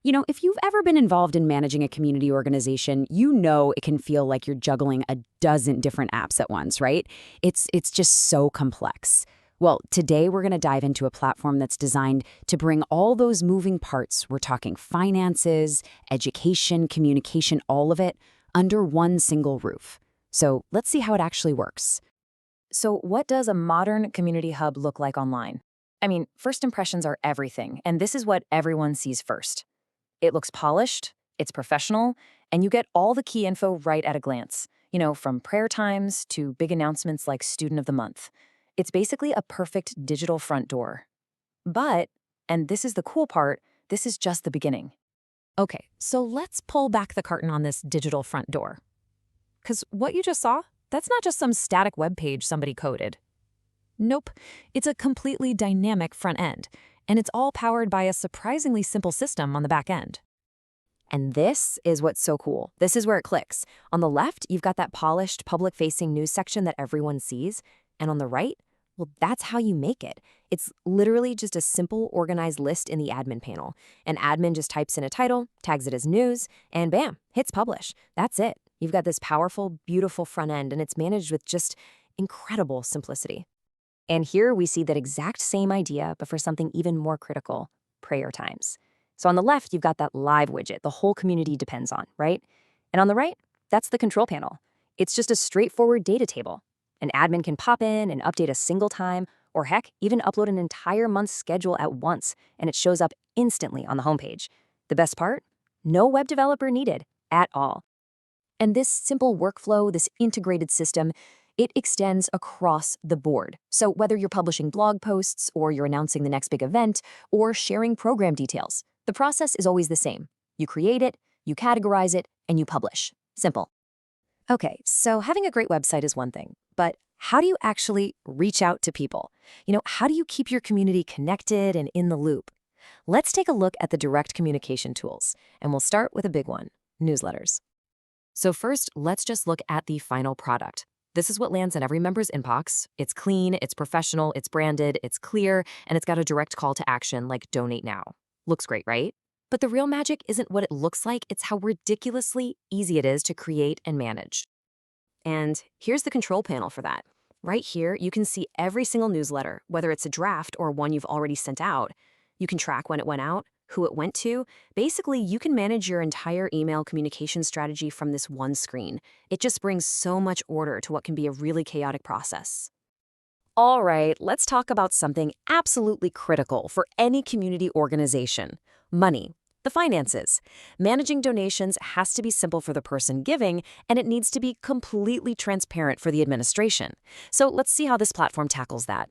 If you've ever been involved in managing a community organization, you know it can feel like you're juggling a dozen different apps at once, right? It's just so complex. Well, today we're going to dive into a platform that's designed to bring all those moving parts, we're talking finances, education, communication, all of it, under one single roof. So let's see how it actually works. So what does a modern community hub look like online? I mean, first impressions are everything, and this is what everyone sees first. It looks polished, it's professional, and you get all the key info right at a glance, from prayer times to big announcements like Student of the Month. It's basically a perfect digital front door. But, and this is the cool part, this is just the beginning. Okay, so let's pull back the curtain on this digital front door. Because what you just saw, that's not just some static web page somebody coded. Nope, it's a completely dynamic front end, and it's all powered by a surprisingly simple system on the back end. And this is what's so cool. This is where it clicks. On the left, you've got that polished, public-facing news section that everyone sees. And on the right, well, that's how you make it. It's literally just a simple, organized list in the admin panel. An admin just types in a title, tags it as news, and bam, hits publish. That's it. You've got this powerful, beautiful front end, and it's managed with just incredible simplicity. And here we see that exact same idea, but for something even more critical, prayer times. So on the left, you've got that live widget the whole community depends on, right? And on the right, that's the control panel. It's just a straightforward data table. An admin can pop in and update a single time, or heck, even upload an entire month's schedule at once, and it shows up instantly on the homepage. The best part? No web developer needed at all. And this simple workflow, this integrated system, it extends across the board. So whether you're publishing blog posts, or you're announcing the next big event, or sharing program details, the process is always the same. You create it, you categorize it, and you publish. Simple. Okay, so having a great website is one thing, but how do you actually reach out to people? How do you keep your community connected and in the loop? Let's take a look at the direct communication tools, and we'll start with a big one, newsletters. So first, let's just look at the final product. This is what lands in every member's inbox. It's clean, it's professional, it's branded, it's clear, and it's got a direct call to action like donate now. Looks great, right? But the real magic isn't what it looks like, it's how ridiculously easy it is to create and manage. And here's the control panel for that. Right here, you can see every single newsletter, whether it's a draft or one you've already sent out. You can track when it went out, who it went to. Basically, you can manage your entire email communication strategy from this one screen. It just brings so much order to what can be a really chaotic process. All right, let's talk about something absolutely critical for any community organization: money, the finances. Managing donations has to be simple for the person giving, and it needs to be completely transparent for the administration. So let's see how this platform tackles that.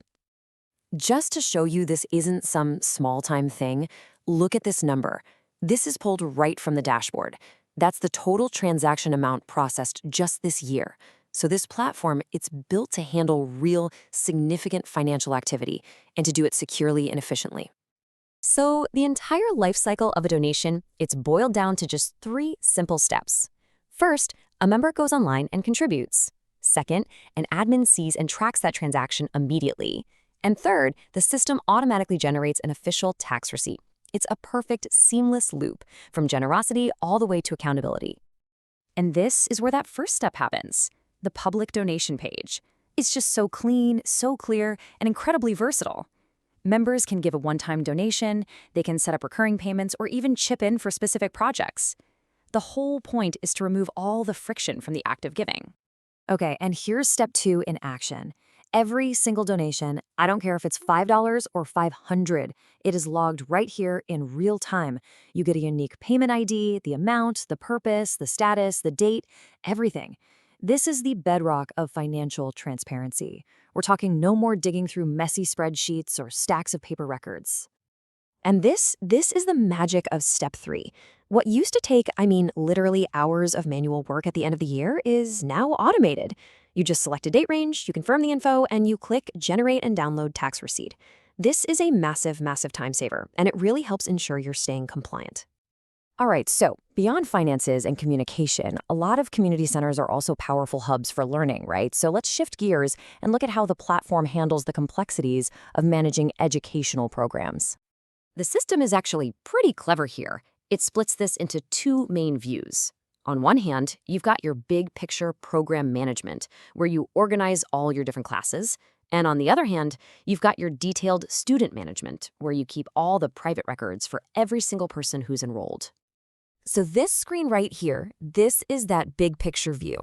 Just to show you this isn't some small-time thing, look at this number. This is pulled right from the dashboard. That's the total transaction amount processed just this year. So this platform, it's built to handle real, significant financial activity and to do it securely and efficiently. So the entire life cycle of a donation, it's boiled down to just 3 simple steps. First, a member goes online and contributes. Second, an admin sees and tracks that transaction immediately. And third, the system automatically generates an official tax receipt. It's a perfect, seamless loop, from generosity all the way to accountability. And this is where that first step happens, the public donation page. It's just so clean, so clear, and incredibly versatile. Members can give a one-time donation, they can set up recurring payments, or even chip in for specific projects. The whole point is to remove all the friction from the act of giving. Okay, and here's step 2 in action. Every single donation, I don't care if it's $5 or $500, it is logged right here in real time. You get a unique payment ID, the amount, the purpose, the status, the date, everything. This is the bedrock of financial transparency. We're talking no more digging through messy spreadsheets or stacks of paper records. And this is the magic of step 3. What used to take, literally hours of manual work at the end of the year is now automated. You just select a date range, you confirm the info, and you click Generate and Download Tax Receipt. This is a massive, massive time saver, and it really helps ensure you're staying compliant. All right, so beyond finances and communication, a lot of community centers are also powerful hubs for learning, right? So let's shift gears and look at how the platform handles the complexities of managing educational programs. The system is actually pretty clever here. It splits this into two main views. On one hand, you've got your big picture program management, where you organize all your different classes. And on the other hand, you've got your detailed student management, where you keep all the private records for every single person who's enrolled. So this screen right here, this is that big picture view.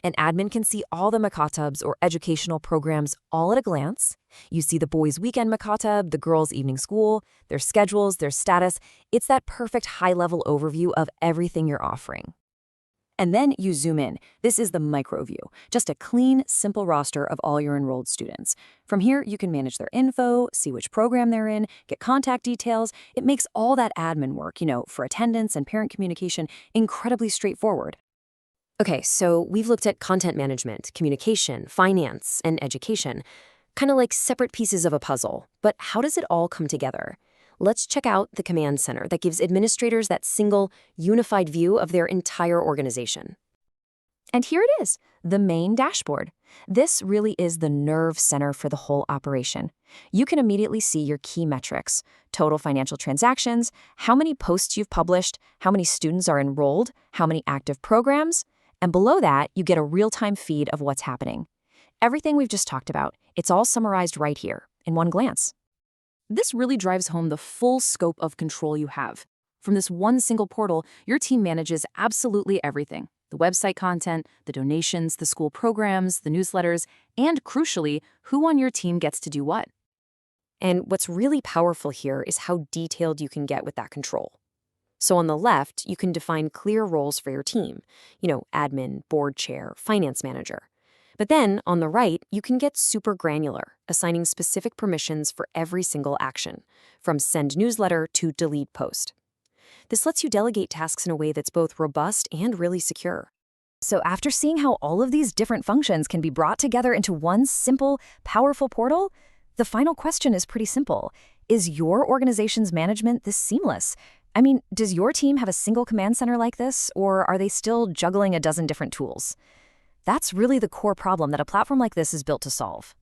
An admin can see all the makatebs or educational programs all at a glance. You see the boys' weekend makateb, the girls' evening school, their schedules, their status. It's that perfect high-level overview of everything you're offering. And then you zoom in. This is the micro view, just a clean, simple roster of all your enrolled students. From here, you can manage their info, see which program they're in, get contact details. It makes all that admin work, for attendance and parent communication, incredibly straightforward. Okay, so we've looked at content management, communication, finance, and education, kind of like separate pieces of a puzzle. But how does it all come together? Let's check out the command center that gives administrators that single, unified view of their entire organization. And here it is, the main dashboard. This really is the nerve center for the whole operation. You can immediately see your key metrics: total financial transactions, how many posts you've published, how many students are enrolled, how many active programs, and below that, you get a real-time feed of what's happening. Everything we've just talked about, it's all summarized right here in one glance. This really drives home the full scope of control you have. From this one single portal, your team manages absolutely everything: the website content, the donations, the school programs, the newsletters, and crucially, who on your team gets to do what. And what's really powerful here is how detailed you can get with that control. So on the left, you can define clear roles for your team, admin, board chair, finance manager. But then, on the right, you can get super granular, assigning specific permissions for every single action, from send newsletter to delete post. This lets you delegate tasks in a way that's both robust and really secure. So after seeing how all of these different functions can be brought together into one simple, powerful portal, the final question is pretty simple. Is your organization's management this seamless? I mean, does your team have a single command center like this, or are they still juggling a dozen different tools? That's really the core problem that a platform like this is built to solve.